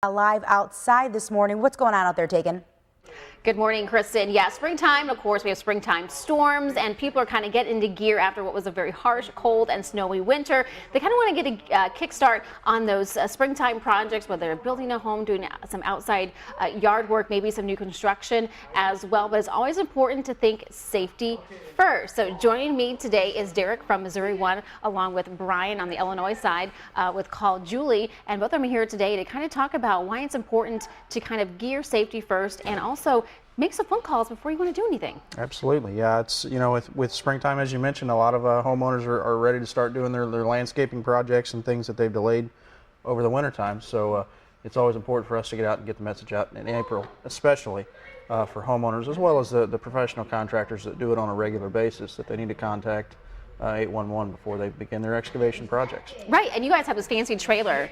Live outside this morning. What's going on out there, Tegan? Good morning, Kristen. Yeah, springtime, of course, we have springtime storms and people are kind of getting into gear after what was a very harsh, cold and snowy winter. They kind of want to get a kickstart on those springtime projects, whether they're building a home, doing some outside yard work, maybe some new construction as well. But it's always important to think safety first. So joining me today is Derek from Missouri One, along with Brian on the Illinois side with Call Julie. And both of them are here today to kind of talk about why it's important to kind of gear safety first and also make some phone calls before you want to do anything. Absolutely, yeah. It's, you know, with springtime, as you mentioned, a lot of homeowners are ready to start doing their landscaping projects and things that they've delayed over the winter time. So it's always important for us to get out and get the message out in April, especially for homeowners, as well as the professional contractors that do it on a regular basis, that they need to contact 811 before they begin their excavation projects. Right, and you guys have this fancy trailer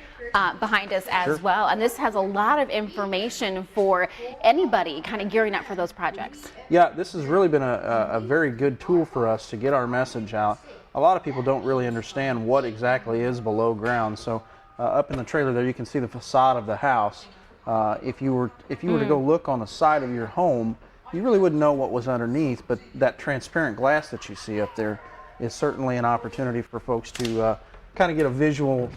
behind us as well, and this has a lot of information for anybody kind of gearing up for those projects. Yeah, this has really been a very good tool for us to get our message out. A lot of people don't really understand what exactly is below ground, so up in the trailer there you can see the facade of the house. If you were to go look on the side of your home, you really wouldn't know what was underneath, but that transparent glass that you see up there is certainly an opportunity for folks to kind of get a visual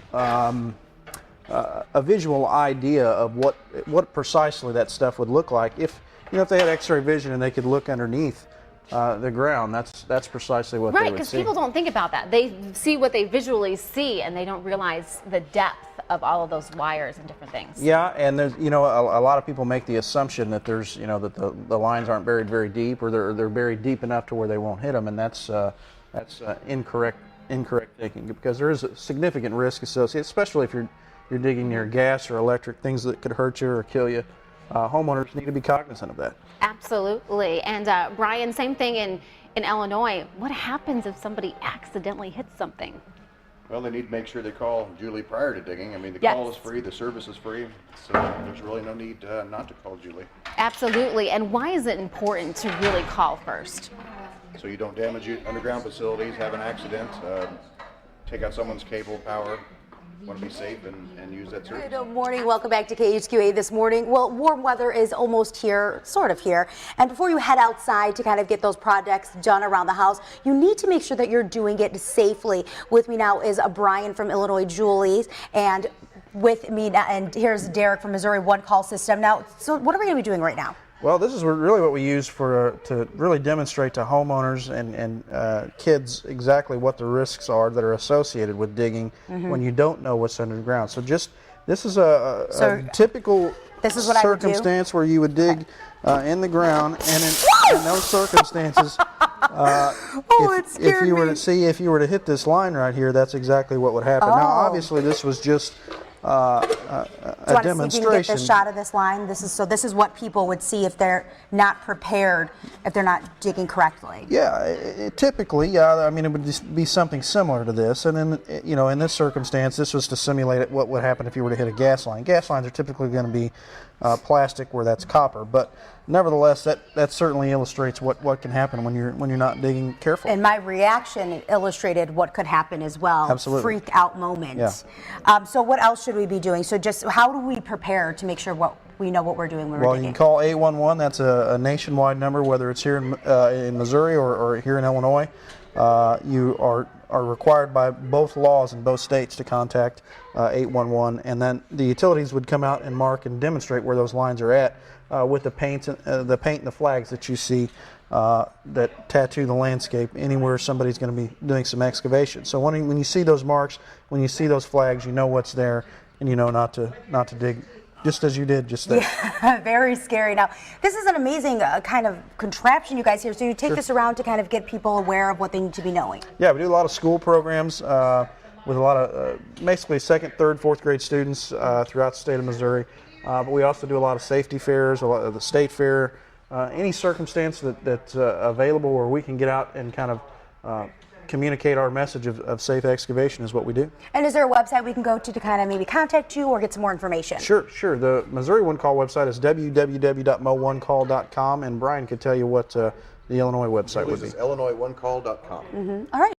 idea of what precisely that stuff would look like if they had X-ray vision and they could look underneath the ground. That's precisely what they would see. Right, because people don't think about that. They see what they visually see and they don't realize the depth of all of those wires and different things. Yeah, and there's a lot of people make the assumption that there's that the lines aren't buried very deep, or they're buried deep enough to where they won't hit them, and that's incorrect thinking, because there is a significant risk associated, especially if you're digging near gas or electric, things that could hurt you or kill you. Homeowners need to be cognizant of that. Absolutely. And Brian, same thing in Illinois. What happens if somebody accidentally hits something? Well, they need to make sure they call Julie prior to digging. I mean, the call is free, the service is free, so there's really no need not to call Julie. Absolutely. And why is it important to really call first? So you don't damage underground facilities, have an accident, take out someone's cable power. Want to be safe and use that service. Good morning. Welcome back to KHQA this morning. Well, warm weather is almost here, sort of here. And before you head outside to kind of get those projects done around the house, you need to make sure that you're doing it safely. With me now is Brian from Illinois Julie's, and with me now, and here's Derek from Missouri One Call System. Now, so what are we going to be doing right now? Well, this is really what we use to really demonstrate to homeowners and kids exactly what the risks are that are associated with digging when you don't know what's underground. So this is a typical circumstance where you would dig in the ground, and in those circumstances, if you were to hit this line right here, that's exactly what would happen. Now, obviously, this was just a demonstration. See if you can get the shot of this line. This is what people would see if they're not prepared, if they're not digging correctly. Yeah, typically, I mean, it would just be something similar to this. And then, in this circumstance, this was to simulate what would happen if you were to hit a gas line. Gas lines are typically going to be plastic, where that's copper, but nevertheless, that certainly illustrates what can happen when you're not digging carefully. And my reaction illustrated what could happen as well. Absolutely. Freak out moments. Yeah. So what else should we be doing? So just how do we prepare to make sure we know what we're doing when we're digging? Well, you can call 811. That's a nationwide number, whether it's here in Missouri or here in Illinois. You are required by both laws in both states to contact 811, and then the utilities would come out and mark and demonstrate where those lines are at with the paint and the flags that you see that tattoo the landscape anywhere somebody's going to be doing some excavation. So when you see those marks, when you see those flags, you know what's there, and you know not to dig. Just as you did just there. Yeah, very scary. Now, this is an amazing kind of contraption you guys here. So you take this around to kind of get people aware of what they need to be knowing. Yeah, we do a lot of school programs with a lot of basically second, third, fourth grade students throughout the state of Missouri. But we also do a lot of safety fairs, a lot of the state fair, any circumstance that's available where we can get out and kind of communicate our message of safe excavation is what we do. And is there a website we can go to kind of maybe contact you or get some more information? Sure. The Missouri One Call website is www.mo1call.com, and Brian could tell you what the Illinois website would be. Illinois1call.com. All right.